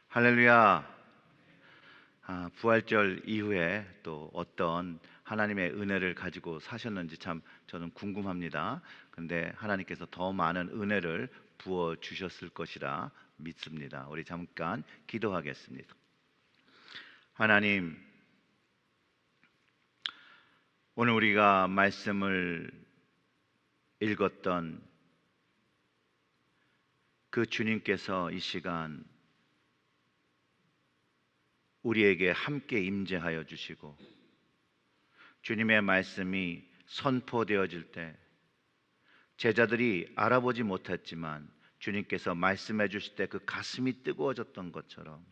할렐루야. 부활절 이후에 또 어떤 하나님의 은혜를 가지고 사셨는지 참 저는 궁금합니다. 근데 하나님께서 더 많은 은혜를 부어 주셨을 것이라 믿습니다. 우리 잠깐 기도하겠습니다. 하나님, 오늘 우리가 말씀을 읽었던 그 주님께서 이 시간 우리에게 함께 임재하여 주시고, 주님의 말씀이 선포되어질 때 제자들이 알아보지 못했지만 주님께서 말씀해 주실 때 그 가슴이 뜨거워졌던 것처럼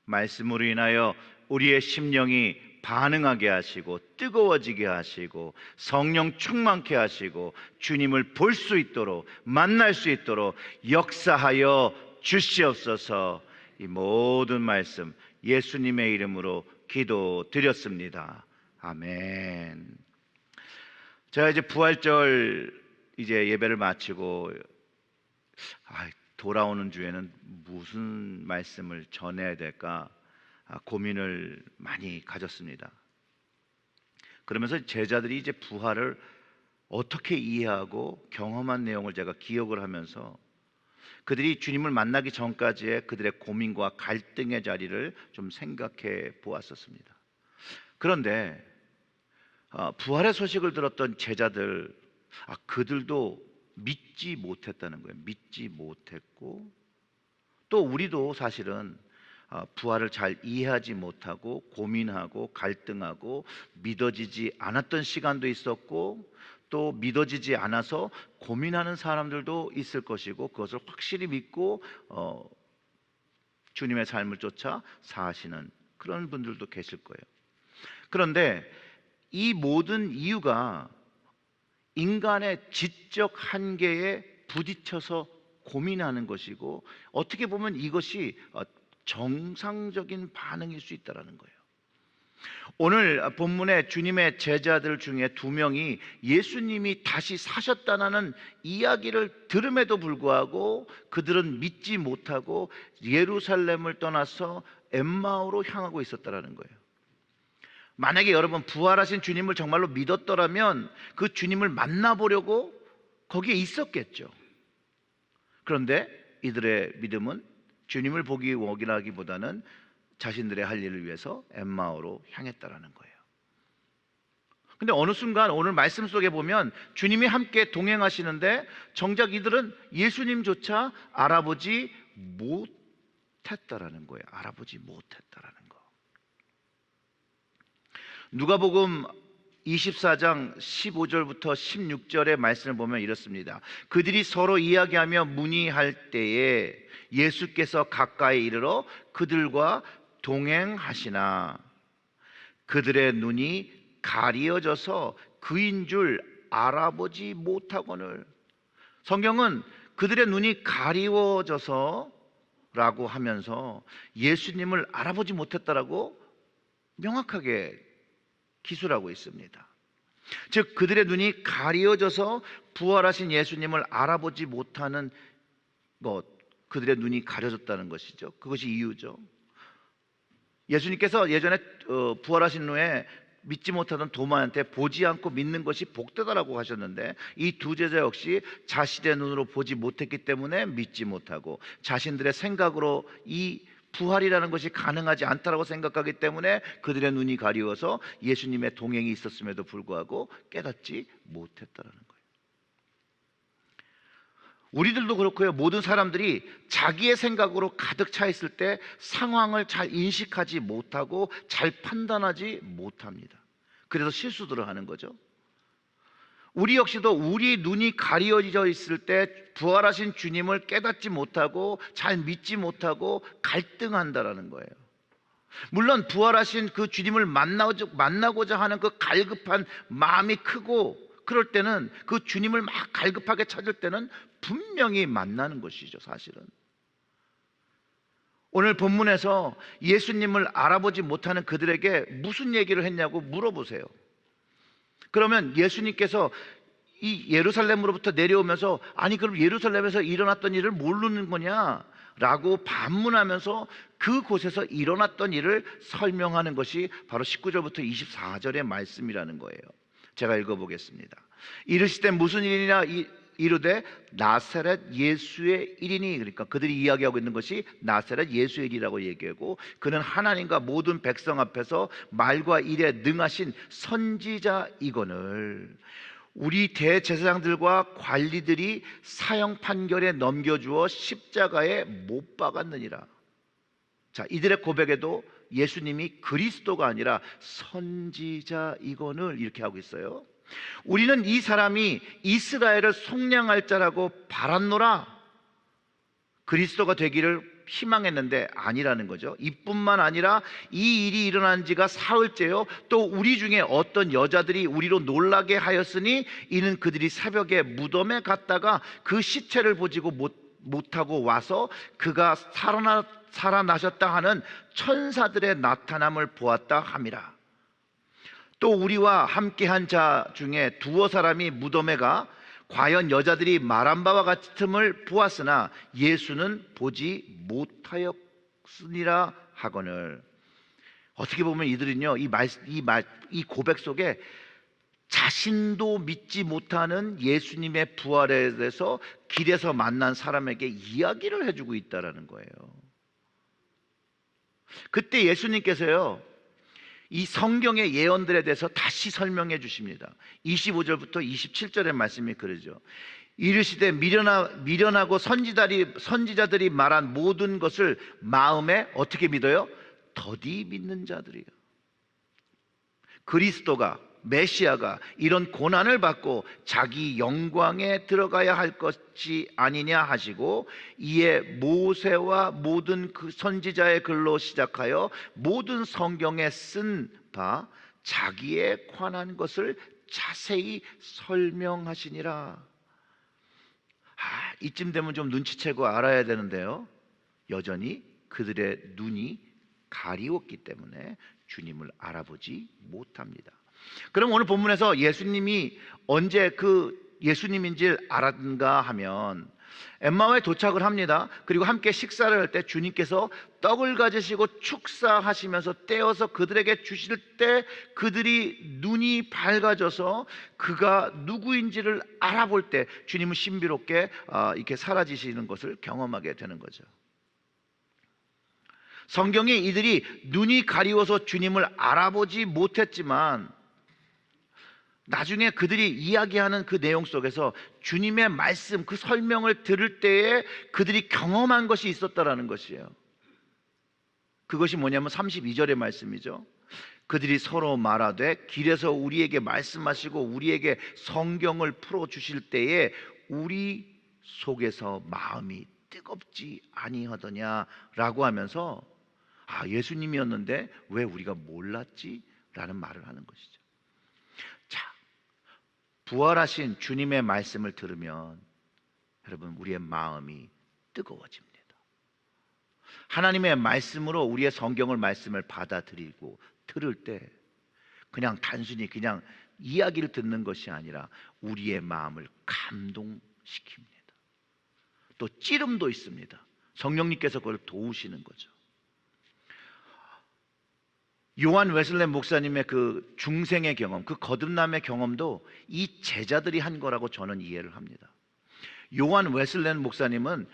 말씀으로 인하여 우리의 심령이 반응하게 하시고 뜨거워지게 하시고 성령 충만케 하시고 주님을 볼 수 있도록, 만날 수 있도록 역사하여 주시옵소서. 이 모든 말씀 예수님의 이름으로 기도드렸습니다. 아멘. 제가 이제 부활절 예배를 마치고 돌아오는 주에는 무슨 말씀을 전해야 될까 고민을 많이 가졌습니다. 그러면서 제자들이 이제 부활을 어떻게 이해하고 경험한 내용을 제가 기억을 하면서 그들이 주님을 만나기 전까지의 그들의 고민과 갈등의 자리를 좀 생각해 보았었습니다. 그런데 부활의 소식을 들었던 제자들, 그들도 믿지 못했다는 거예요. 믿지 못했고, 또 우리도 사실은 부활을 잘 이해하지 못하고 고민하고 갈등하고 믿어지지 않았던 시간도 있었고, 또 믿어지지 않아서 고민하는 사람들도 있을 것이고, 그것을 확실히 믿고 주님의 삶을 쫓아 사시는 그런 분들도 계실 거예요. 그런데 이 모든 이유가 인간의 지적 한계에 부딪혀서 고민하는 것이고, 어떻게 보면 이것이 정상적인 반응일 수 있다는 거예요. 오늘 본문에 주님의 제자들 중에 2명이 예수님이 다시 사셨다는 이야기를 들음에도 불구하고 그들은 믿지 못하고 예루살렘을 떠나서 엠마오로 향하고 있었다는 거예요. 만약에 여러분 부활하신 주님을 정말로 믿었더라면 그 주님을 만나보려고 거기에 있었겠죠. 그런데 이들의 믿음은 주님을 보기 원하기보다는 자신들의 할 일을 위해서 엠마오로 향했다라는 거예요. 근데 어느 순간 오늘 말씀 속에 보면 주님이 함께 동행하시는데 정작 이들은 예수님조차 알아보지 못했다라는 거예요. 알아보지 못했다라는 거. 누가복음 24장 15절부터 16절의 말씀을 보면 이렇습니다. 그들이 서로 이야기하며 문의할 때에 예수께서 가까이 이르러 그들과 동행하시나 그들의 눈이 가리어져서 그인 줄 알아보지 못하거늘. 성경은 그들의 눈이 가리워져서 라고 하면서 예수님을 알아보지 못했다라고 명확하게 기술하고 있습니다. 즉 그들의 눈이 가리어져서 부활하신 예수님을 알아보지 못하는 것, 그들의 눈이 가려졌다는 것이죠. 그것이 이유죠. 예수님께서 예전에 부활하신 후에 믿지 못하던 도마한테 보지 않고 믿는 것이 복되다라고 하셨는데, 이 2 제자 역시 자신의 눈으로 보지 못했기 때문에 믿지 못하고 자신들의 생각으로 이 부활이라는 것이 가능하지 않다라고 생각하기 때문에 그들의 눈이 가리워서 예수님의 동행이 있었음에도 불구하고 깨닫지 못했다라는 거예요. 우리들도 그렇고요. 모든 사람들이 자기의 생각으로 가득 차 있을 때 상황을 잘 인식하지 못하고 잘 판단하지 못합니다. 그래서 실수들을 하는 거죠. 우리 역시도 우리 눈이 가려져 있을 때 부활하신 주님을 깨닫지 못하고 잘 믿지 못하고 갈등한다라는 거예요. 물론 부활하신 그 주님을 만나고자 하는 그 갈급한 마음이 크고, 그럴 때는 그 주님을 막 갈급하게 찾을 때는 분명히 만나는 것이죠. 사실은 오늘 본문에서 예수님을 알아보지 못하는 그들에게 무슨 얘기를 했냐고 물어보세요. 그러면 예수님께서 이 예루살렘으로부터 내려오면서, 아니 그럼 예루살렘에서 일어났던 일을 모르는 거냐? 라고 반문하면서 그곳에서 일어났던 일을 설명하는 것이 바로 19절부터 24절의 말씀이라는 거예요. 제가 읽어보겠습니다. 이르시되 무슨 일이냐 이르되 나사렛 예수의 일이니, 그러니까 그들이 이야기하고 있는 것이 나사렛 예수의 일이라고 얘기하고, 그는 하나님과 모든 백성 앞에서 말과 일에 능하신 선지자이거늘 우리 대제사장들과 관리들이 사형 판결에 넘겨주어 십자가에 못 박았느니라. 자, 이들의 고백에도 예수님이 그리스도가 아니라 선지자이거늘 이렇게 하고 있어요. 우리는 이 사람이 이스라엘을 속량할 자라고 바랐노라. 그리스도가 되기를 희망했는데 아니라는 거죠. 이뿐만 아니라 이 일이 일어난 지가 사흘째요, 또 우리 중에 어떤 여자들이 우리로 놀라게 하였으니 이는 그들이 새벽에 무덤에 갔다가 그 시체를 보지고 못하고 와서 그가 살아나셨다 하는 천사들의 나타남을 보았다 함이라. 또 우리와 함께한 자 중에 두어 사람이 무덤에 가 과연 여자들이 말한 바와 같음을 보았으나 예수는 보지 못하였으니라 하거늘. 어떻게 보면 이들은요, 이 고백 속에 자신도 믿지 못하는 예수님의 부활에 대해서 길에서 만난 사람에게 이야기를 해주고 있다는 거예요. 그때 예수님께서요, 이 성경의 예언들에 대해서 다시 설명해 주십니다. 25절부터 27절의 말씀이 그러죠. 이르시되 미련하고 선지자들이 말한 모든 것을 마음에 어떻게 믿어요? 더디 믿는 자들이요. 그리스도가, 메시아가 이런 고난을 받고 자기 영광에 들어가야 할 것이 아니냐 하시고, 이에 모세와 모든 그 선지자의 글로 시작하여 모든 성경에 쓴 바 자기에 관한 것을 자세히 설명하시니라. 이쯤 되면 좀 눈치채고 알아야 되는데요, 여전히 그들의 눈이 가리웠기 때문에 주님을 알아보지 못합니다. 그럼 오늘 본문에서 예수님이 언제 그 예수님인지 알았는가 하면, 엠마오에 도착을 합니다. 그리고 함께 식사를 할 때 주님께서 떡을 가지시고 축사하시면서 떼어서 그들에게 주실 때 그들이 눈이 밝아져서 그가 누구인지를 알아볼 때 주님은 신비롭게 이렇게 사라지시는 것을 경험하게 되는 거죠. 성경이 이들이 눈이 가리워서 주님을 알아보지 못했지만 나중에 그들이 이야기하는 그 내용 속에서 주님의 말씀, 그 설명을 들을 때에 그들이 경험한 것이 있었다라는 것이에요. 그것이 뭐냐면 32절의 말씀이죠. 그들이 서로 말하되 길에서 우리에게 말씀하시고 우리에게 성경을 풀어주실 때에 우리 속에서 마음이 뜨겁지 아니하더냐라고 하면서, 예수님이었는데 왜 우리가 몰랐지? 라는 말을 하는 것이죠. 자, 부활하신 주님의 말씀을 들으면 여러분, 우리의 마음이 뜨거워집니다. 하나님의 말씀으로 우리의 성경을 말씀을 받아들이고 들을 때 그냥 단순히 그냥 이야기를 듣는 것이 아니라 우리의 마음을 감동시킵니다. 또 찌름도 있습니다. 성령님께서 그걸 도우시는 거죠. 요한 웨슬레 목사님의 그 중생의 경험, 그 거듭남의 경험도 이 제자들이 한 거라고 저는 이해를 합니다. 요한 웨슬레 목사님은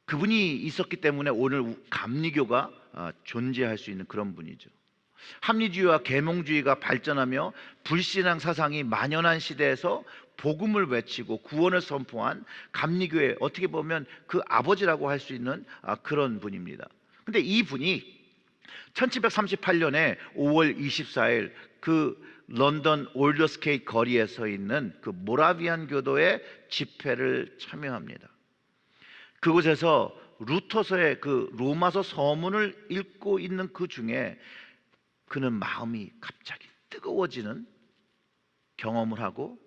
그분이 있었기 때문에 오늘 감리교가 존재할 수 있는 그런 분이죠. 합리주의와 계몽주의가 발전하며 불신앙 사상이 만연한 시대에서 복음을 외치고 구원을 선포한 감리교의 어떻게 보면 그 아버지라고 할 수 있는 그런 분입니다. 근데 이 분이 1738년에 5월 24일 그 런던 올더스게이트 거리에 서 있는 그 모라비안 교도의 집회를 참여합니다. 그곳에서 루터서의 그 로마서 서문을 읽고 있는 그 중에 그는 마음이 갑자기 뜨거워지는 경험을 하고,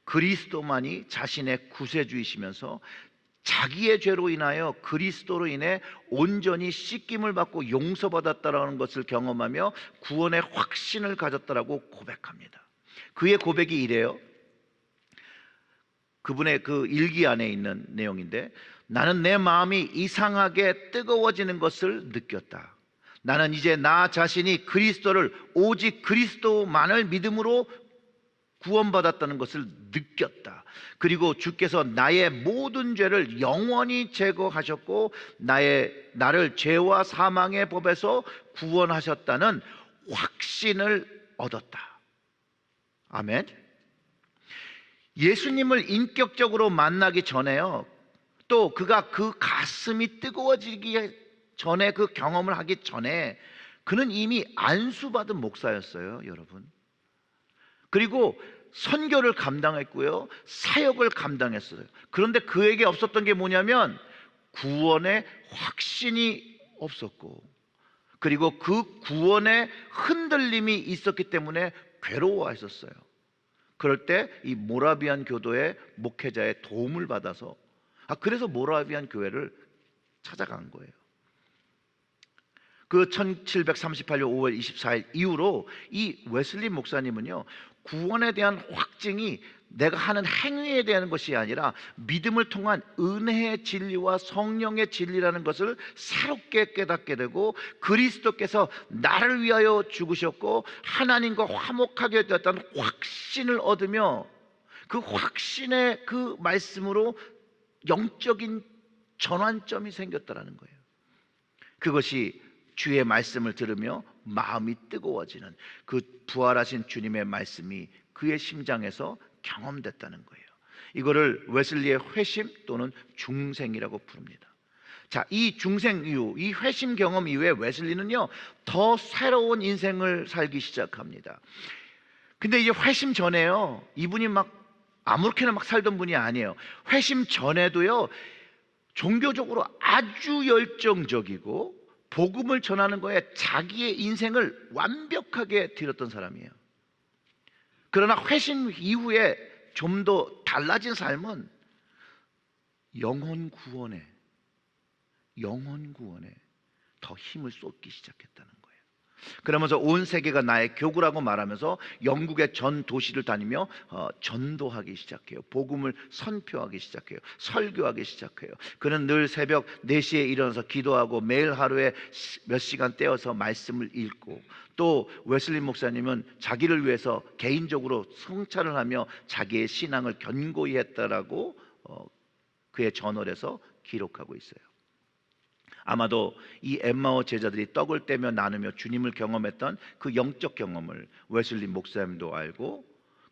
그리스도만이 자신의 구세주이시면서 자기의 죄로 인하여 그리스도로 인해 온전히 씻김을 받고 용서받았다라는 것을 경험하며 구원의 확신을 가졌다라고 고백합니다. 그의 고백이 이래요. 그분의 그 일기 안에 있는 내용인데, 나는 내 마음이 이상하게 뜨거워지는 것을 느꼈다. 나는 이제 나 자신이 그리스도를 오직 그리스도만을 믿음으로 구원받았다는 것을 느꼈다. 그리고 주께서 나의 모든 죄를 영원히 제거하셨고 나를 죄와 사망의 법에서 구원하셨다는 확신을 얻었다. 아멘. 예수님을 인격적으로 만나기 전에요, 또 그가 그 가슴이 뜨거워지기 전에, 그 경험을 하기 전에 그는 이미 안수받은 목사였어요, 여러분. 그리고 선교를 감당했고요, 사역을 감당했어요. 그런데 그에게 없었던 게 뭐냐면 구원의 확신이 없었고, 그리고 그 구원의 흔들림이 있었기 때문에 괴로워했었어요. 그럴 때 이 모라비안 교도의 목회자의 도움을 받아서, 그래서 모라비안 교회를 찾아간 거예요. 그 1738년 5월 24일 이후로 이 웨슬리 목사님은요, 구원에 대한 확증이 내가 하는 행위에 대한 것이 아니라 믿음을 통한 은혜의 진리와 성령의 진리라는 것을 새롭게 깨닫게 되고, 그리스도께서 나를 위하여 죽으셨고 하나님과 화목하게 되었다는 확신을 얻으며, 그 확신의 그 말씀으로 영적인 전환점이 생겼다는 거예요. 그것이 주의 말씀을 들으며 마음이 뜨거워지는 그 부활하신 주님의 말씀이 그의 심장에서 경험됐다는 거예요. 이거를 웨슬리의 회심 또는 중생이라고 부릅니다. 자, 이 중생 이후, 이 회심 경험 이후에 웨슬리는요, 더 새로운 인생을 살기 시작합니다. 근데 이제 회심 전에요, 이분이 막 아무렇게나 막 살던 분이 아니에요. 회심 전에도요, 종교적으로 아주 열정적이고 복음을 전하는 거에 자기의 인생을 완벽하게 드렸던 사람이에요. 그러나 회심 이후에 좀 더 달라진 삶은 영혼 구원에 더 힘을 쏟기 시작했다는 거예요. 그러면서 온 세계가 나의 교구라고 말하면서 영국의 전 도시를 다니며 전도하기 시작해요. 복음을 선포하기 시작해요. 설교하기 시작해요. 그는 늘 새벽 4시에 일어나서 기도하고 매일 하루에 몇 시간 떼어서 말씀을 읽고, 또 웨슬리 목사님은 자기를 위해서 개인적으로 성찰을 하며 자기의 신앙을 견고히 했다라고 그의 저널에서 기록하고 있어요. 아마도 이 엠마오 제자들이 떡을 떼며 나누며 주님을 경험했던 그 영적 경험을 웨슬리 목사님도 알고,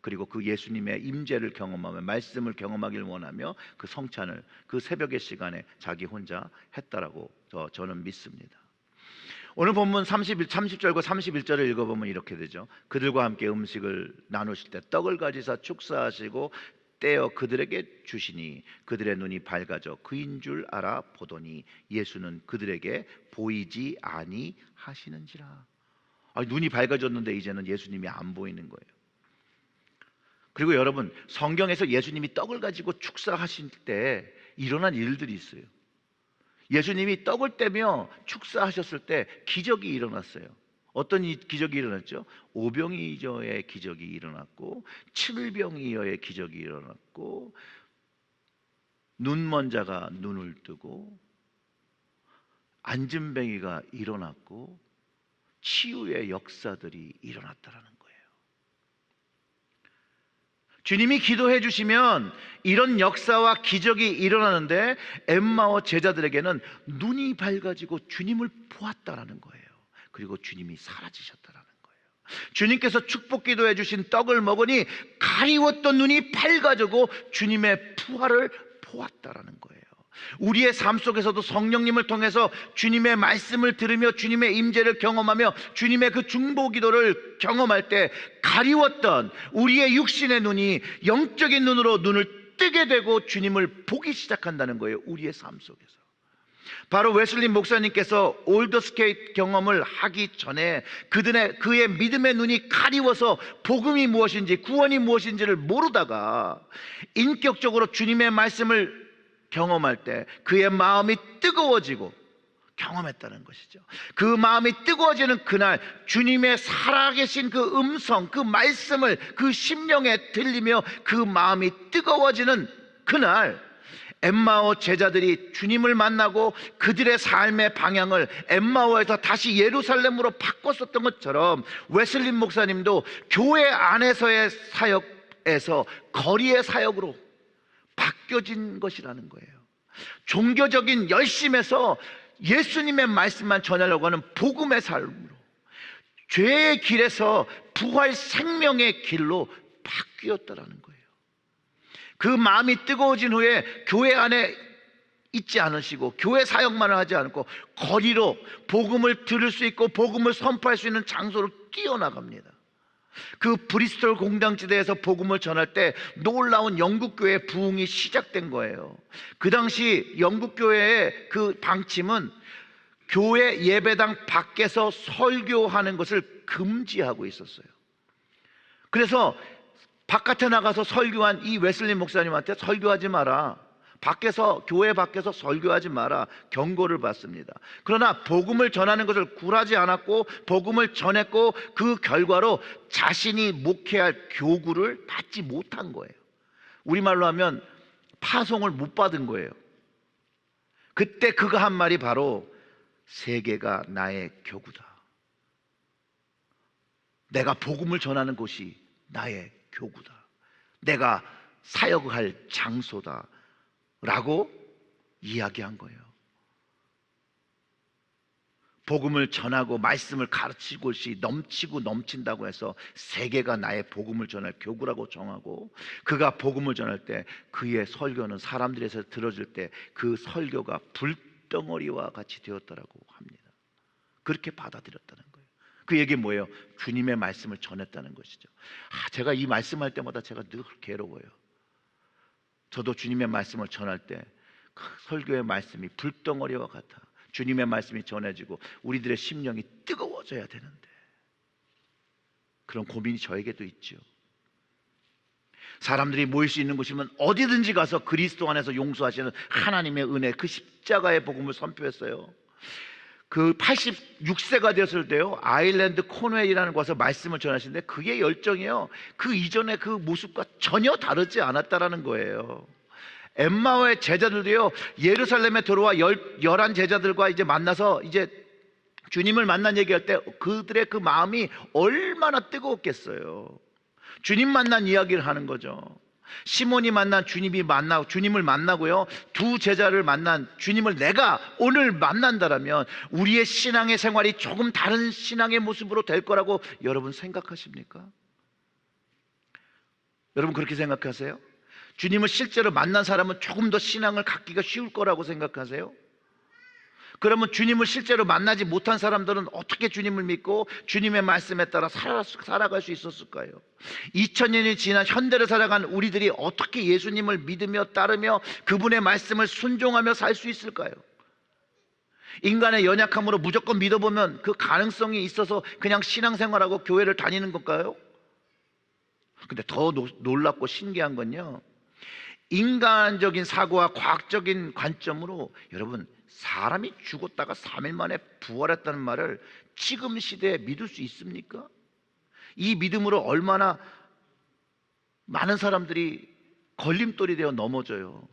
그리고 그 예수님의 임재를 경험하며 말씀을 경험하길 원하며 그 성찬을 그 새벽의 시간에 자기 혼자 했다라고 저는 믿습니다. 오늘 본문 30절과 31절을 읽어보면 이렇게 되죠. 그들과 함께 음식을 나누실 때 떡을 가지사 축사하시고 떼어 그들에게 주시니 그들의 눈이 밝아져 그인 줄 알아 보더니 예수는 그들에게 보이지 아니하시는지라. 눈이 밝아졌는데 이제는 예수님이 안 보이는 거예요. 그리고 여러분, 성경에서 예수님이 떡을 가지고 축사하실 때 일어난 일들이 있어요. 예수님이 떡을 떼며 축사하셨을 때 기적이 일어났어요. 어떤 기적이 일어났죠? 오병이어의 기적이 일어났고, 7병이어의 기적이 일어났고, 눈먼 자가 눈을 뜨고, 안진뱅이가 일어났고, 치유의 역사들이 일어났다라는 거예요. 주님이 기도해 주시면 이런 역사와 기적이 일어나는데, 엠마오 제자들에게는 눈이 밝아지고 주님을 보았다라는 거예요. 그리고 주님이 사라지셨다라는 거예요. 주님께서 축복 기도해 주신 떡을 먹으니 가리웠던 눈이 밝아지고 주님의 부활을 보았다라는 거예요. 우리의 삶 속에서도 성령님을 통해서 주님의 말씀을 들으며 주님의 임재를 경험하며 주님의 그 중보 기도를 경험할 때 가리웠던 우리의 육신의 눈이 영적인 눈으로 눈을 뜨게 되고 주님을 보기 시작한다는 거예요. 우리의 삶 속에서. 바로 웨슬리 목사님께서 올더스게이트 경험을 하기 전에 그의 믿음의 눈이 가리워서 복음이 무엇인지 구원이 무엇인지를 모르다가 인격적으로 주님의 말씀을 경험할 때 그의 마음이 뜨거워지고 경험했다는 것이죠. 그 마음이 뜨거워지는 그날 주님의 살아계신 그 음성, 그 말씀을 그 심령에 들리며 그 마음이 뜨거워지는 그날 엠마오 제자들이 주님을 만나고 그들의 삶의 방향을 엠마오에서 다시 예루살렘으로 바꿨었던 것처럼 웨슬리 목사님도 교회 안에서의 사역에서 거리의 사역으로 바뀌어진 것이라는 거예요. 종교적인 열심에서 예수님의 말씀만 전하려고 하는 복음의 삶으로, 죄의 길에서 부활 생명의 길로 바뀌었다라는 거예요. 그 마음이 뜨거워진 후에 교회 안에 있지 않으시고 교회 사역만을 하지 않고 거리로 복음을 들을 수 있고 복음을 선포할 수 있는 장소로 뛰어나갑니다. 그 브리스톨 공장지대에서 복음을 전할 때 놀라운 영국교회의 부흥이 시작된 거예요. 그 당시 영국교회의 그 방침은 교회 예배당 밖에서 설교하는 것을 금지하고 있었어요. 그래서 바깥에 나가서 설교한 이 웨슬리 목사님한테 설교하지 마라, 밖에서, 교회 밖에서 설교하지 마라 경고를 받습니다. 그러나 복음을 전하는 것을 굴하지 않았고 복음을 전했고 그 결과로 자신이 목회할 교구를 받지 못한 거예요. 우리말로 하면 파송을 못 받은 거예요. 그때 그가 한 말이 바로 세계가 나의 교구다. 내가 복음을 전하는 곳이 나의 교구다. 내가 사역할 장소다 라고 이야기한 거예요. 복음을 전하고 말씀을 가르치고 것이 넘치고 넘친다고 해서 세계가 나의 복음을 전할 교구라고 정하고, 그가 복음을 전할 때 그의 설교는 사람들에서 들어줄 때 그 설교가 불덩어리와 같이 되었다라고 합니다. 그렇게 받아들였다는 거예요. 그 얘기 뭐예요? 주님의 말씀을 전했다는 것이죠. 제가 이 말씀할 때마다 제가 늘 괴로워요. 저도 주님의 말씀을 전할 때 그 설교의 말씀이 불덩어리와 같아 주님의 말씀이 전해지고 우리들의 심령이 뜨거워져야 되는데 그런 고민이 저에게도 있죠. 사람들이 모일 수 있는 곳이면 어디든지 가서 그리스도 안에서 용서하시는 하나님의 은혜, 그 십자가의 복음을 선포했어요. 그 86세가 되었을 때요, 아일랜드 코넬이라는 곳에서 말씀을 전하시는데 그게 열정이에요. 그 이전의 그 모습과 전혀 다르지 않았다라는 거예요. 엠마오의 제자들도요, 예루살렘에 들어와 11 제자들과 이제 만나서 이제 주님을 만난 얘기할 때 그들의 그 마음이 얼마나 뜨거웠겠어요. 주님 만난 이야기를 하는 거죠. 시몬이 만난 주님을 만나고요, 두 제자를 만난 주님을 내가 오늘 만난다라면 우리의 신앙의 생활이 조금 다른 신앙의 모습으로 될 거라고 여러분 생각하십니까? 여러분 그렇게 생각하세요? 주님을 실제로 만난 사람은 조금 더 신앙을 갖기가 쉬울 거라고 생각하세요? 그러면 주님을 실제로 만나지 못한 사람들은 어떻게 주님을 믿고 주님의 말씀에 따라 살아갈 수 있었을까요? 2000년이 지난 현대를 살아간 우리들이 어떻게 예수님을 믿으며 따르며 그분의 말씀을 순종하며 살 수 있을까요? 인간의 연약함으로 무조건 믿어보면 그 가능성이 있어서 그냥 신앙생활하고 교회를 다니는 건가요? 근데 더 놀랍고 신기한 건요, 인간적인 사고와 과학적인 관점으로 여러분, 사람이 죽었다가 3일 만에 부활했다는 말을 지금 시대에 믿을 수 있습니까? 이 믿음으로 얼마나 많은 사람들이 걸림돌이 되어 넘어져요.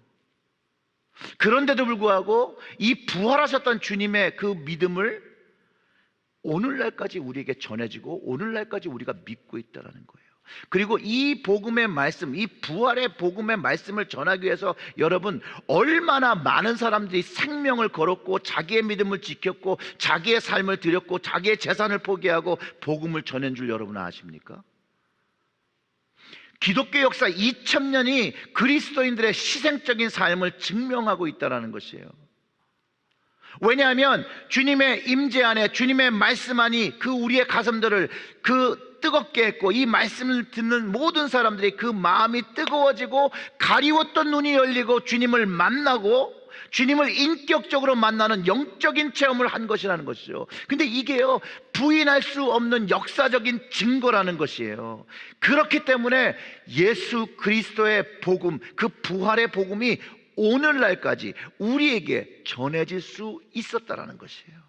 그런데도 불구하고 이 부활하셨던 주님의 그 믿음을 오늘날까지 우리에게 전해지고 오늘날까지 우리가 믿고 있다는 거예요. 그리고 이 복음의 말씀, 이 부활의 복음의 말씀을 전하기 위해서 여러분 얼마나 많은 사람들이 생명을 걸었고 자기의 믿음을 지켰고 자기의 삶을 드렸고 자기의 재산을 포기하고 복음을 전한 줄 여러분 아십니까? 기독교 역사 2000년이 그리스도인들의 희생적인 삶을 증명하고 있다는 것이에요. 왜냐하면 주님의 임재 안에 주님의 말씀 안이 그 우리의 가슴들을 뜨겁게 했고, 이 말씀을 듣는 모든 사람들이 그 마음이 뜨거워지고 가리웠던 눈이 열리고 주님을 만나고 주님을 인격적으로 만나는 영적인 체험을 한 것이라는 것이죠. 근데 이게요, 부인할 수 없는 역사적인 증거라는 것이에요. 그렇기 때문에 예수 그리스도의 복음, 그 부활의 복음이 오늘날까지 우리에게 전해질 수 있었다라는 것이에요.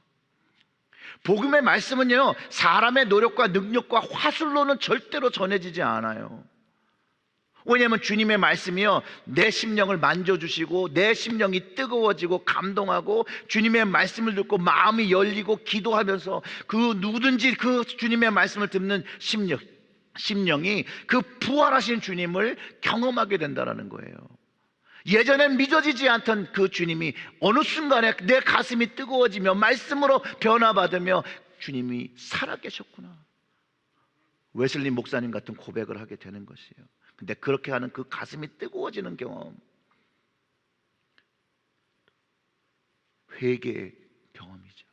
복음의 말씀은요, 사람의 노력과 능력과 화술로는 절대로 전해지지 않아요. 왜냐하면 주님의 말씀이요, 내 심령을 만져주시고 내 심령이 뜨거워지고 감동하고 주님의 말씀을 듣고 마음이 열리고 기도하면서 그 누구든지 그 주님의 말씀을 듣는 심령이 그 부활하신 주님을 경험하게 된다는 거예요. 예전엔 믿어지지 않던 그 주님이 어느 순간에 내 가슴이 뜨거워지며 말씀으로 변화받으며 주님이 살아계셨구나, 웨슬리 목사님 같은 고백을 하게 되는 것이에요. 근데 그렇게 하는 그 가슴이 뜨거워지는 경험, 회개의 경험이죠.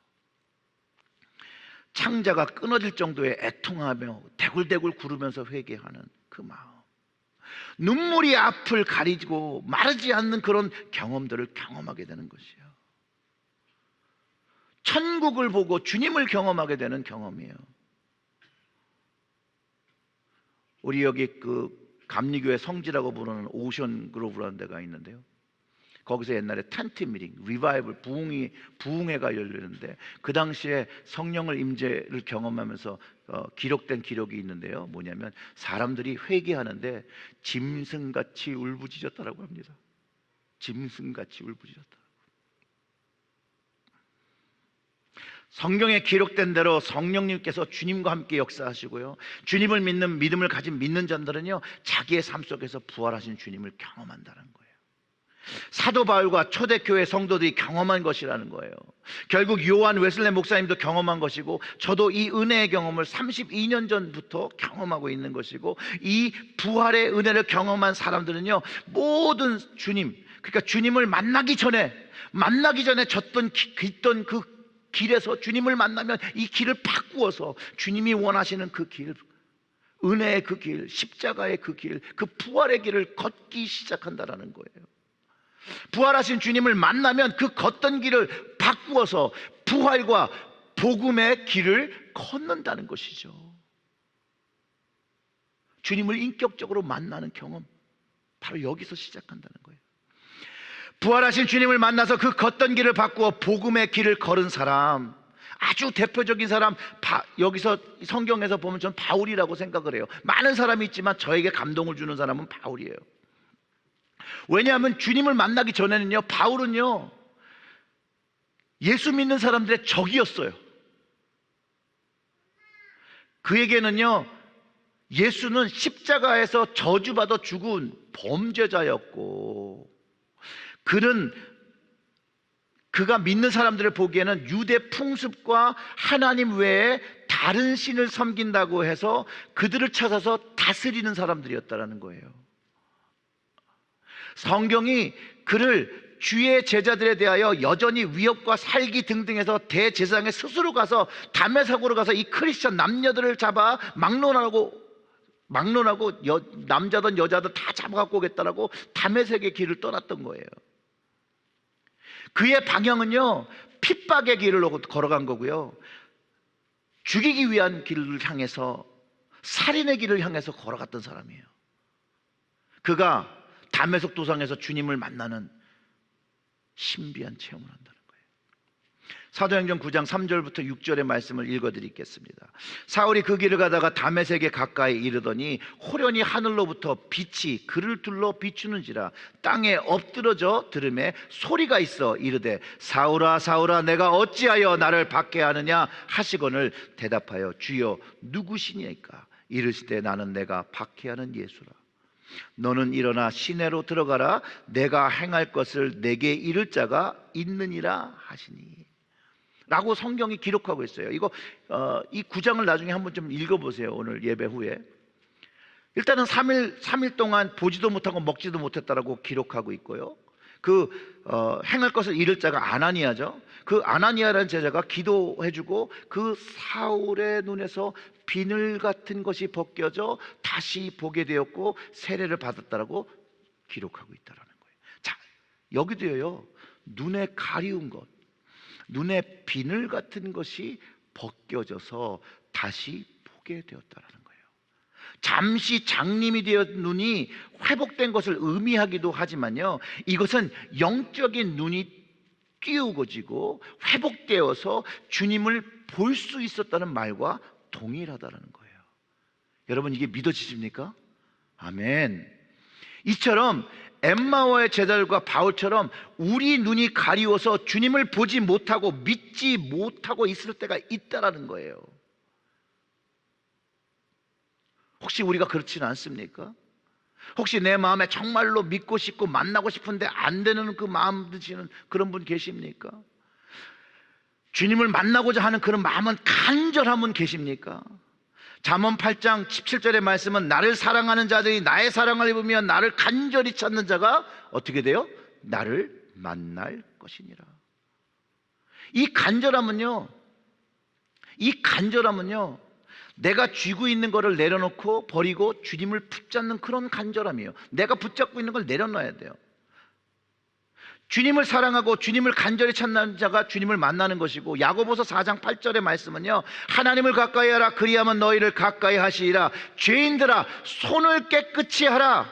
창자가 끊어질 정도의 애통하며 대굴대굴 구르면서 회개하는 그 마음, 눈물이 앞을 가리고 마르지 않는 그런 경험들을 경험하게 되는 것이에요. 천국을 보고 주님을 경험하게 되는 경험이에요. 우리 여기 그 감리교회 성지라고 부르는 오션 그로브라는 데가 있는데요, 거기서 옛날에 텐트 미팅, 리바이벌, 부흥회가 열리는데 그 당시에 성령을 임재를 경험하면서 기록된 기록이 있는데요, 뭐냐면 사람들이 회개하는데 짐승같이 울부짖었다라고 합니다. 짐승같이 울부짖었다. 성경에 기록된 대로 성령님께서 주님과 함께 역사하시고요, 주님을 믿는 믿음을 가진 믿는 자들은요, 자기의 삶 속에서 부활하신 주님을 경험한다는 거예요. 사도 바울과 초대교회 성도들이 경험한 것이라는 거예요. 결국 요한 웨슬레 목사님도 경험한 것이고, 저도 이 은혜의 경험을 32년 전부터 경험하고 있는 것이고, 이 부활의 은혜를 경험한 사람들은요, 모든 주님, 그러니까 주님을 만나기 전에 걷던 그 길에서 주님을 만나면 이 길을 바꾸어서 주님이 원하시는 그 길, 은혜의 그 길, 십자가의 그 길, 그 부활의 길을 걷기 시작한다라는 거예요. 부활하신 주님을 만나면 그 걷던 길을 바꾸어서 부활과 복음의 길을 걷는다는 것이죠. 주님을 인격적으로 만나는 경험, 바로 여기서 시작한다는 거예요. 부활하신 주님을 만나서 그 걷던 길을 바꾸어 복음의 길을 걸은 사람, 아주 대표적인 사람, 여기서 성경에서 보면 전 바울이라고 생각을 해요. 많은 사람이 있지만 저에게 감동을 주는 사람은 바울이에요. 왜냐하면 주님을 만나기 전에는요, 바울은요, 예수 믿는 사람들의 적이었어요. 그에게는요, 예수는 십자가에서 저주받아 죽은 범죄자였고, 그가 믿는 사람들을 보기에는 유대 풍습과 하나님 외에 다른 신을 섬긴다고 해서 그들을 찾아서 다스리는 사람들이었다는 거예요. 성경이 그를 주의 제자들에 대하여 여전히 위협과 살기 등등해서 대제사장에 스스로 가서 담의 사고로 가서 이 크리스천 남녀들을 잡아 막론하고 남자든 여자든 다 잡아갖고 오겠다라고 다메섹의 길을 떠났던 거예요. 그의 방향은요, 핍박의 길을 걸어간 거고요, 죽이기 위한 길을 향해서, 살인의 길을 향해서 걸어갔던 사람이에요. 그가 다메섹 도상에서 주님을 만나는 신비한 체험을 한다는 거예요. 사도행전 9장 3절부터 6절의 말씀을 읽어드리겠습니다. 사울이 그 길을 가다가 다메섹에 가까이 이르더니 호련히 하늘로부터 빛이 그를 둘러 비추는지라 땅에 엎드러져 들음에 소리가 있어 이르되 사울아 사울아 내가 어찌하여 나를 박해하느냐 하시거늘 대답하여 주여 누구시니까? 이르시되 나는 내가 박해하는 예수라. 너는 일어나 시내로 들어가라. 내가 행할 것을 내게 이를 자가 있느니라 하시니. 라고 성경이 기록하고 있어요. 이 9장을 나중에 한번 좀 읽어보세요. 오늘 예배 후에. 일단은 3일 동안 보지도 못하고 먹지도 못했다라고 기록하고 있고요. 행할 것을 이를 자가 아나니아죠. 그 아나니아라는 제자가 기도해주고 그 사울의 눈에서 비늘 같은 것이 벗겨져 다시 보게 되었고 세례를 받았다라고 기록하고 있다라는 거예요. 자, 여기도요, 눈에 가리운 것, 눈에 비늘 같은 것이 벗겨져서 다시 보게 되었다라는 거예요. 잠시 장님이 되어 눈이 회복된 것을 의미하기도 하지만요, 이것은 영적인 눈이 띄우고지고 회복되어서 주님을 볼 수 있었다는 말과 동일하다는 거예요. 여러분, 이게 믿어지십니까? 아멘. 이처럼 엠마오의 제자들과 바울처럼 우리 눈이 가리워서 주님을 보지 못하고 믿지 못하고 있을 때가 있다라는 거예요. 혹시 우리가 그렇지는 않습니까? 혹시 내 마음에 정말로 믿고 싶고 만나고 싶은데 안 되는 그 마음 드시는 그런 분 계십니까? 주님을 만나고자 하는 그런 마음은 간절한 분 계십니까? 잠언 8장 17절의 말씀은 나를 사랑하는 자들이 나의 사랑을 입으며 나를 간절히 찾는 자가 어떻게 돼요? 나를 만날 것이니라. 이 간절함은요, 내가 쥐고 있는 것을 내려놓고 버리고 주님을 붙잡는 그런 간절함이에요. 내가 붙잡고 있는 걸 내려놔야 돼요. 주님을 사랑하고 주님을 간절히 찾는 자가 주님을 만나는 것이고, 야고보서 4장 8절의 말씀은요, 하나님을 가까이 하라 그리하면 너희를 가까이 하시리라. 죄인들아 손을 깨끗이 하라.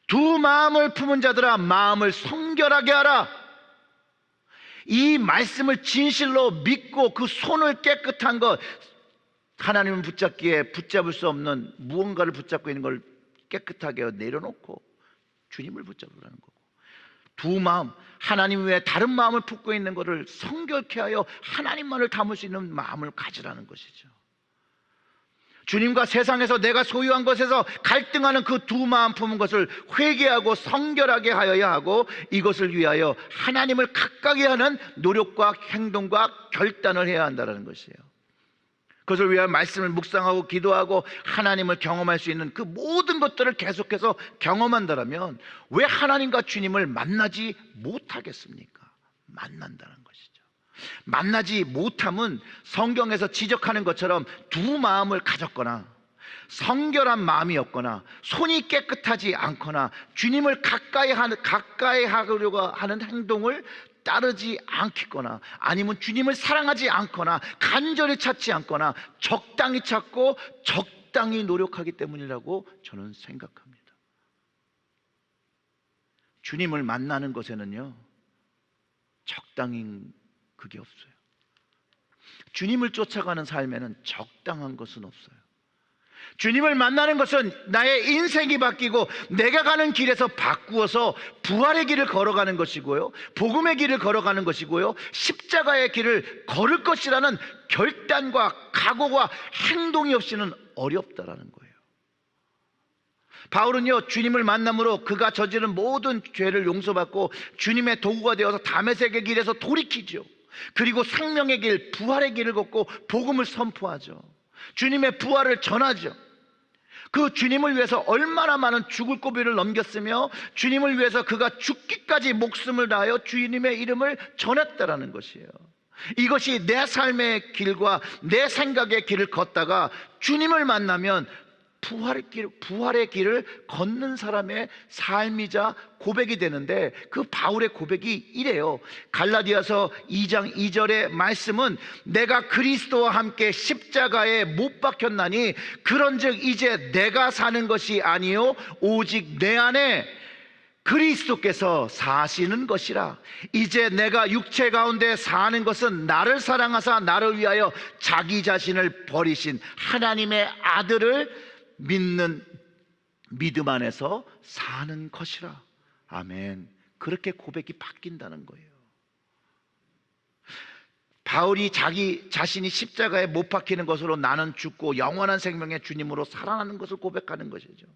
두 마음을 품은 자들아 마음을 성결하게 하라. 이 말씀을 진실로 믿고 그 손을 깨끗한 것, 하나님을 붙잡기에 붙잡을 수 없는 무언가를 붙잡고 있는 걸 깨끗하게 내려놓고 주님을 붙잡으라는 거고, 두 마음, 하나님 외에 다른 마음을 품고 있는 것을 성결케 하여 하나님만을 담을 수 있는 마음을 가지라는 것이죠. 주님과 세상에서 내가 소유한 것에서 갈등하는 그 두 마음 품은 것을 회개하고 성결하게 하여야 하고, 이것을 위하여 하나님을 가까이 하는 노력과 행동과 결단을 해야 한다는 것이에요. 그것을 위하여 말씀을 묵상하고 기도하고 하나님을 경험할 수 있는 그 모든 것들을 계속해서 경험한다면 왜 하나님과 주님을 만나지 못하겠습니까? 만난다는 것이죠. 만나지 못함은 성경에서 지적하는 것처럼 두 마음을 가졌거나 성결한 마음이 없거나 손이 깨끗하지 않거나 주님을 가까이 하려고 하는 행동을 따르지 않겠거나, 아니면 주님을 사랑하지 않거나 간절히 찾지 않거나 적당히 찾고 적당히 노력하기 때문이라고 저는 생각합니다. 주님을 만나는 것에는요, 적당히 그게 없어요. 주님을 쫓아가는 삶에는 적당한 것은 없어요. 주님을 만나는 것은 나의 인생이 바뀌고 내가 가는 길에서 바꾸어서 부활의 길을 걸어가는 것이고요, 복음의 길을 걸어가는 것이고요, 십자가의 길을 걸을 것이라는 결단과 각오와 행동이 없이는 어렵다라는 거예요. 바울은요, 주님을 만남으로 그가 저지른 모든 죄를 용서받고 주님의 도구가 되어서 다메섹의 길에서 돌이키죠. 그리고 생명의 길, 부활의 길을 걷고 복음을 선포하죠. 주님의 부활을 전하죠. 그 주님을 위해서 얼마나 많은 죽을 고비를 넘겼으며 주님을 위해서 그가 죽기까지 목숨을 다하여 주님의 이름을 전했다라는 것이에요. 이것이 내 삶의 길과 내 생각의 길을 걷다가 주님을 만나면 부활의 길을 걷는 사람의 삶이자 고백이 되는데, 그 바울의 고백이 이래요. 갈라디아서 2장 2절의 말씀은 내가 그리스도와 함께 십자가에 못 박혔나니 그런즉 이제 내가 사는 것이 아니요 오직 내 안에 그리스도께서 사시는 것이라. 이제 내가 육체 가운데 사는 것은 나를 사랑하사 나를 위하여 자기 자신을 버리신 하나님의 아들을 믿는 믿음 안에서 사는 것이라. 아멘. 그렇게 고백이 바뀐다는 거예요. 바울이 자기 자신이 십자가에 못 박히는 것으로 나는 죽고 영원한 생명의 주님으로 살아나는 것을 고백하는 것이죠.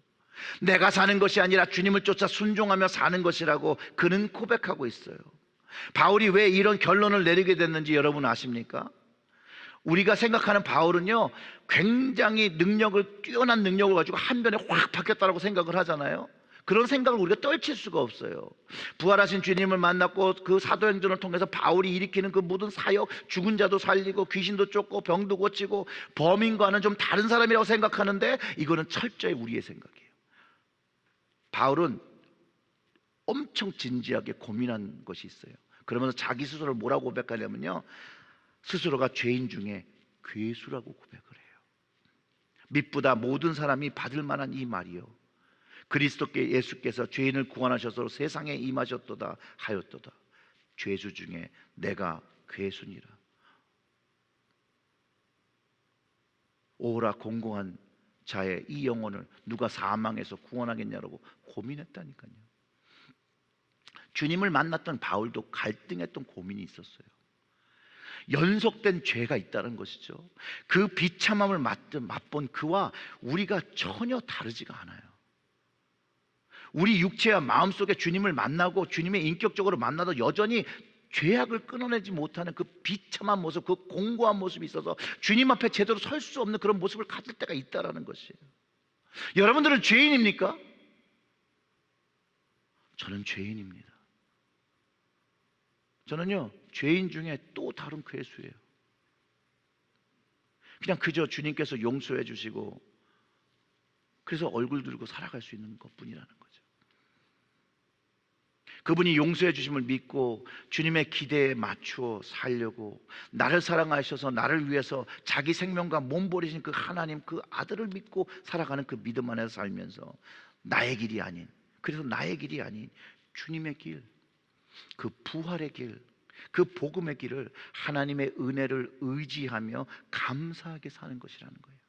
내가 사는 것이 아니라 주님을 쫓아 순종하며 사는 것이라고 그는 고백하고 있어요. 바울이 왜 이런 결론을 내리게 됐는지 여러분 아십니까? 우리가 생각하는 바울은요, 굉장히 뛰어난 능력을 가지고 한 번에 확 바뀌었다고 생각을 하잖아요. 그런 생각을 우리가 떨칠 수가 없어요. 부활하신 주님을 만났고 그 사도행전을 통해서 바울이 일으키는 그 모든 사역, 죽은 자도 살리고 귀신도 쫓고 병도 고치고 범인과는 좀 다른 사람이라고 생각하는데, 이거는 철저히 우리의 생각이에요. 바울은 엄청 진지하게 고민한 것이 있어요. 그러면서 자기 스스로를 뭐라고 고백하냐면요, 스스로가 죄인 중에 괴수라고 고백을 해요. 밑보다 모든 사람이 받을 만한 이 말이요, 그리스도께 예수께서 죄인을 구원하셔서 세상에 임하셨도다 하였도다. 죄수 중에 내가 괴수니라. 오라 공공한 자의 이 영혼을 누가 사망해서 구원하겠냐라고 고민했다니까요. 주님을 만났던 바울도 갈등했던 고민이 있었어요. 연속된 죄가 있다는 것이죠. 그 비참함을 맛본 그와 우리가 전혀 다르지가 않아요. 우리 육체와 마음속에 주님을 만나고 주님의 인격적으로 만나도 여전히 죄악을 끊어내지 못하는 그 비참한 모습, 그 공고한 모습이 있어서 주님 앞에 제대로 설 수 없는 그런 모습을 가질 때가 있다는 것이에요. 여러분들은 죄인입니까? 저는 죄인입니다. 저는요, 죄인 중에 또 다른 괴수예요. 그냥 그저 주님께서 용서해 주시고 그래서 얼굴 들고 살아갈 수 있는 것뿐이라는 거죠. 그분이 용서해 주심을 믿고 주님의 기대에 맞추어 살려고, 나를 사랑하셔서 나를 위해서 자기 생명과 몸 버리신 그 하나님, 그 아들을 믿고 살아가는 그 믿음 안에서 살면서 나의 길이 아닌, 그래서 나의 길이 아닌 주님의 길, 그 부활의 길, 그 복음의 길을 하나님의 은혜를 의지하며 감사하게 사는 것이라는 거예요.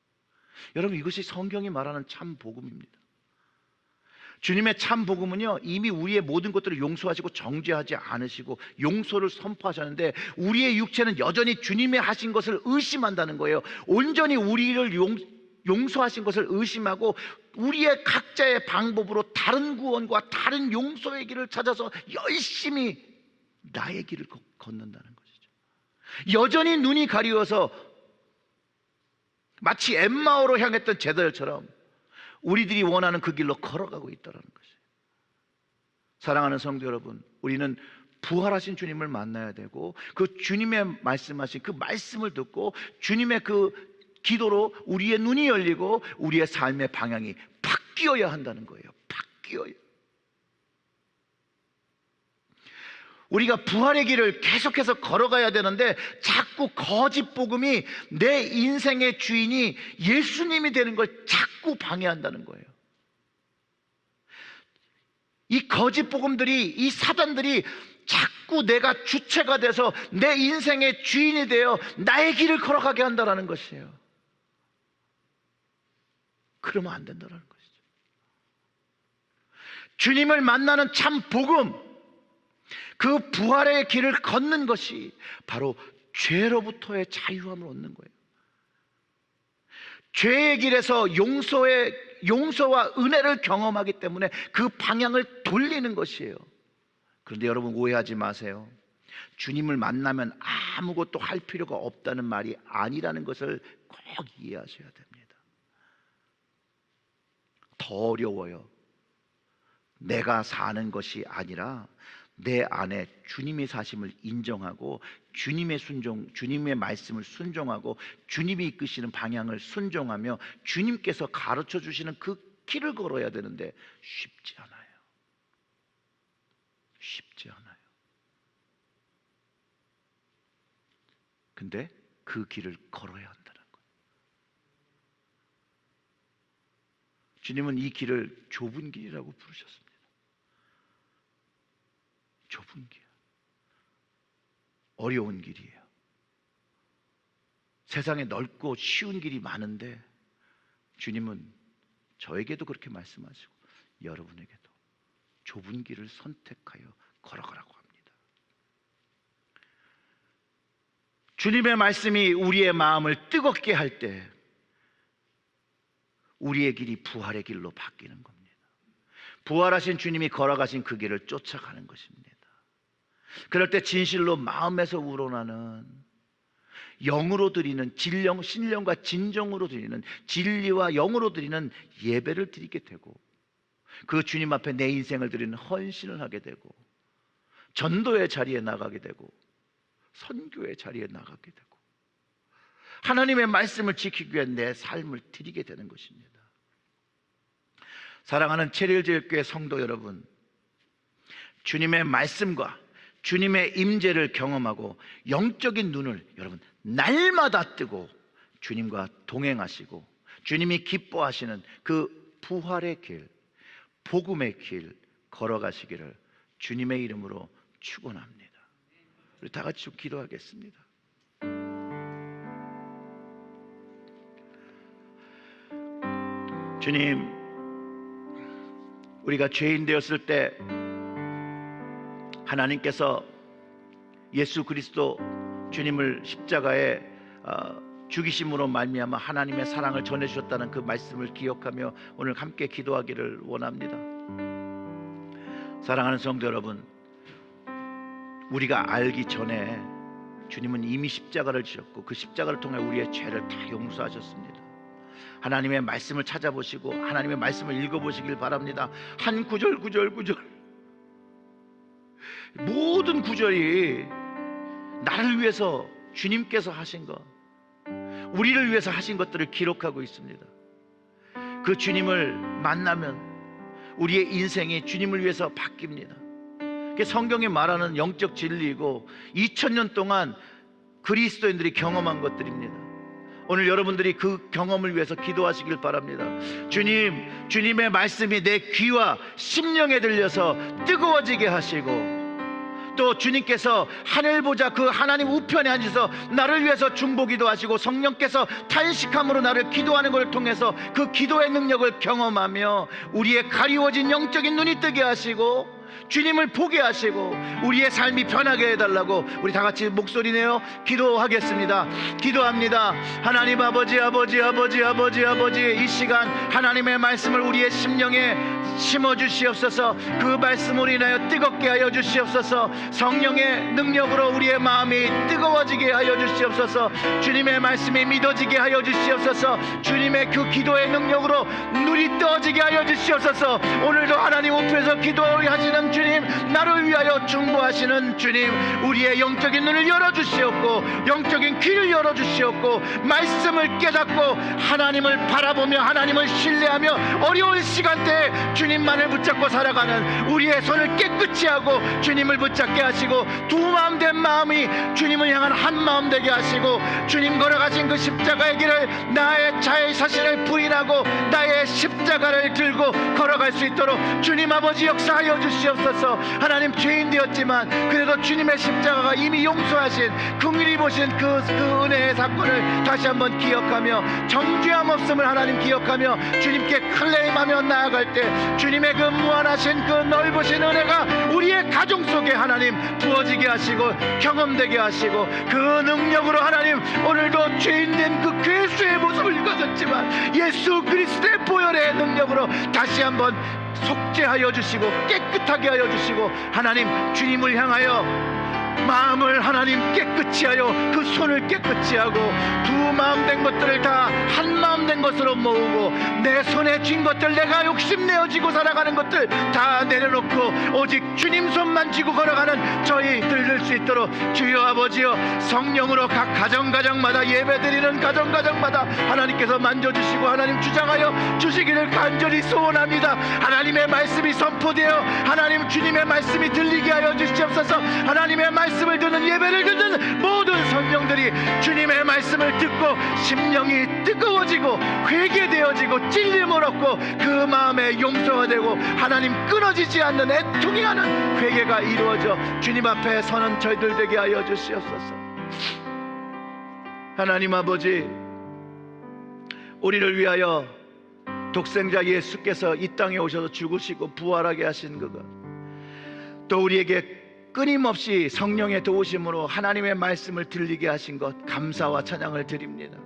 여러분, 이것이 성경이 말하는 참 복음입니다. 주님의 참 복음은요, 이미 우리의 모든 것들을 용서하시고 정죄하지 않으시고 용서를 선포하셨는데 우리의 육체는 여전히 주님의 하신 것을 의심한다는 거예요. 온전히 우리를 용서하신 것을 의심하고 우리의 각자의 방법으로 다른 구원과 다른 용서의 길을 찾아서 열심히 나의 길을 걷는다는 것이죠. 여전히 눈이 가리워서 마치 엠마오로 향했던 제자들처럼 우리들이 원하는 그 길로 걸어가고 있다는 것이에요. 사랑하는 성도 여러분, 우리는 부활하신 주님을 만나야 되고 그 주님의 말씀하신 그 말씀을 듣고 주님의 그 기도로 우리의 눈이 열리고 우리의 삶의 방향이 바뀌어야 한다는 거예요. 바뀌어야. 우리가 부활의 길을 계속해서 걸어가야 되는데 자꾸 거짓 복음이 내 인생의 주인이 예수님이 되는 걸 자꾸 방해한다는 거예요. 이 거짓 복음들이, 이 사단들이 자꾸 내가 주체가 돼서 내 인생의 주인이 되어 나의 길을 걸어가게 한다는 것이에요. 그러면 안 된다는 것이죠. 주님을 만나는 참 복음, 그 부활의 길을 걷는 것이 바로 죄로부터의 자유함을 얻는 거예요. 죄의 길에서 용서와 은혜를 경험하기 때문에 그 방향을 돌리는 것이에요. 그런데 여러분, 오해하지 마세요. 주님을 만나면 아무것도 할 필요가 없다는 말이 아니라는 것을 꼭 이해하셔야 됩니다. 더 어려워요. 내가 사는 것이 아니라 내 안에 주님의 사심을 인정하고 주님의 말씀을 순종하고 주님이 이끄시는 방향을 순종하며 주님께서 가르쳐 주시는 그 길을 걸어야 되는데 쉽지 않아요. 쉽지 않아요. 근데 그 길을 걸어야 한다는 거예요. 주님은 이 길을 좁은 길이라고 부르셨습니다. 좁은 길, 어려운 길이에요. 세상에 넓고 쉬운 길이 많은데 주님은 저에게도 그렇게 말씀하시고 여러분에게도 좁은 길을 선택하여 걸어가라고 합니다. 주님의 말씀이 우리의 마음을 뜨겁게 할 때 우리의 길이 부활의 길로 바뀌는 겁니다. 부활하신 주님이 걸어가신 그 길을 쫓아가는 것입니다. 그럴 때 진실로 마음에서 우러나는 영으로 드리는 신령과 진정으로 드리는 진리와 영으로 드리는 예배를 드리게 되고 그 주님 앞에 내 인생을 드리는 헌신을 하게 되고 전도의 자리에 나가게 되고 선교의 자리에 나가게 되고 하나님의 말씀을 지키기 위해 내 삶을 드리게 되는 것입니다. 사랑하는 체리힐교회 성도 여러분, 주님의 말씀과 주님의 임재를 경험하고 영적인 눈을 여러분 날마다 뜨고 주님과 동행하시고 주님이 기뻐하시는 그 부활의 길, 복음의 길 걸어가시기를 주님의 이름으로 축원합니다. 우리 다 같이 기도하겠습니다. 주님, 우리가 죄인 되었을 때 하나님께서 예수 그리스도 주님을 십자가에 죽이심으로 말미암아 하나님의 사랑을 전해주셨다는 그 말씀을 기억하며 오늘 함께 기도하기를 원합니다. 사랑하는 성도 여러분, 우리가 알기 전에 주님은 이미 십자가를 지셨고 그 십자가를 통해 우리의 죄를 다 용서하셨습니다. 하나님의 말씀을 찾아보시고 하나님의 말씀을 읽어보시길 바랍니다. 한 구절 모든 구절이 나를 위해서 주님께서 하신 것, 우리를 위해서 하신 것들을 기록하고 있습니다. 그 주님을 만나면 우리의 인생이 주님을 위해서 바뀝니다. 그게 성경이 말하는 영적 진리이고 2000년 동안 그리스도인들이 경험한 것들입니다. 오늘 여러분들이 그 경험을 위해서 기도하시길 바랍니다. 주님, 주님의 말씀이 내 귀와 심령에 들려서 뜨거워지게 하시고, 또 주님께서 하늘 보자 그 하나님 우편에 앉으셔서 나를 위해서 중보기도 하시고 성령께서 탄식함으로 나를 기도하는 것을 통해서 그 기도의 능력을 경험하며 우리의 가리워진 영적인 눈이 뜨게 하시고 주님을 보게 하시고 우리의 삶이 변하게 해달라고 우리 다 같이 목소리 내어 기도하겠습니다. 기도합니다. 하나님 아버지, 이 시간 하나님의 말씀을 우리의 심령에 심어주시옵소서. 그 말씀으로 인하여 뜨겁게 하여 주시옵소서. 성령의 능력으로 우리의 마음이 뜨거워지게 하여 주시옵소서. 주님의 말씀이 믿어지게 하여 주시옵소서. 주님의 그 기도의 능력으로 눈이 떠지게 하여 주시옵소서. 오늘도 하나님 앞에서 기도하시는 주님, 나를 위하여 중보하시는 주님, 우리의 영적인 눈을 열어주시옵고 영적인 귀를 열어주시옵고 말씀을 깨닫고 하나님을 바라보며 하나님을 신뢰하며 어려운 시간대에 주님만을 붙잡고 살아가는 우리의 손을 깨끗이 하고 주님을 붙잡게 하시고 두 마음 된 마음이 주님을 향한 한 마음 되게 하시고 주님 걸어가신 그 십자가의 길을 나의 자의 자신을 부인하고 나의 십자가를 들고 걸어갈 수 있도록 주님 아버지 역사하여 주시옵소서. 하나님, 죄인 되었지만 그래도 주님의 십자가가 이미 용서하신 긍휼히 보신 그 은혜의 사건을 다시 한번 기억하며 정죄함 없음을 하나님 기억하며 주님께 클레임하며 나아갈 때 주님의 그 무한하신 그 넓으신 은혜가 우리의 가정 속에 하나님 부어지게 하시고 경험되게 하시고 그 능력으로 하나님 오늘도 죄인된 그 괴수의 모습을 가졌지만 예수 그리스도의 보혈의 능력으로 다시 한번 속죄하여 주시고 깨끗하게 하여 주시고 하나님 주님을 향하여 마음을 하나님 깨끗이 하여 그 손을 깨끗이 하고 두 마음 된 것들을 다 한 마음 된 것으로 모으고 내 손에 쥔 것들, 내가 욕심내어 지고 살아가는 것들 다 내려놓고 오직 주님 손만 쥐고 걸어가는 저희들 될 수 있도록 주여 아버지여 성령으로 각 가정마다 예배드리는 가정마다 하나님께서 만져주시고 하나님 주장하여 주시기를 간절히 소원합니다. 하나님의 말씀이 선포되어 하나님 주님의 말씀이 들리게 하여 주시옵소서. 하나님의 말씀을 듣는 예배를 듣는 모든 성령들이 주님의 말씀을 듣고 심령이 뜨거워지고 회개되어지고 찔림을 얻고 그 마음에 용서가 되고 하나님 끊어지지 않는 애통이 하는 회개가 이루어져 주님 앞에 서는 저희들 되게 하여 주시옵소서. 하나님 아버지, 우리를 위하여 독생자 예수께서 이 땅에 오셔서 죽으시고 부활하게 하신 그것, 또 우리에게 끊임없이 성령의 도우심으로 하나님의 말씀을 들리게 하신 것 감사와 찬양을 드립니다.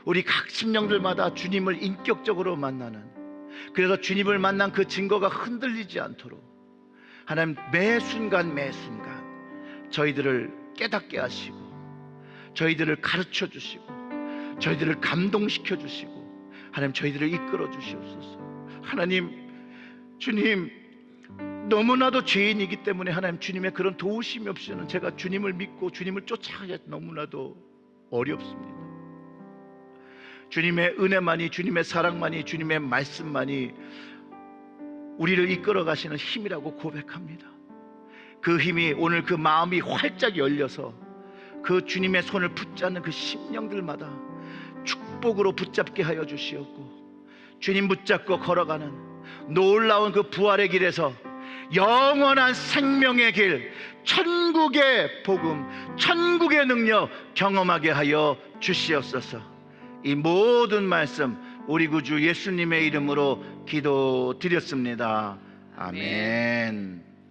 우리 각 심령들마다 주님을 인격적으로 만나는, 그래서 주님을 만난 그 증거가 흔들리지 않도록 하나님 매 순간 저희들을 깨닫게 하시고 저희들을 가르쳐 주시고 저희들을 감동시켜 주시고 하나님 저희들을 이끌어 주시옵소서. 하나님, 주님 너무나도 죄인이기 때문에 하나님 주님의 그런 도우심이 없이는 제가 주님을 믿고 주님을 쫓아가기 너무나도 어렵습니다. 주님의 은혜만이, 주님의 사랑만이, 주님의 말씀만이 우리를 이끌어 가시는 힘이라고 고백합니다. 그 힘이 오늘 그 마음이 활짝 열려서 그 주님의 손을 붙잡는 그 심령들마다 축복으로 붙잡게 하여 주시옵고 주님 붙잡고 걸어가는 놀라운 그 부활의 길에서 영원한 생명의 길, 천국의 복음, 천국의 능력 경험하게 하여 주시옵소서. 이 모든 말씀 우리 구주 예수님의 이름으로 기도드렸습니다. 아멘.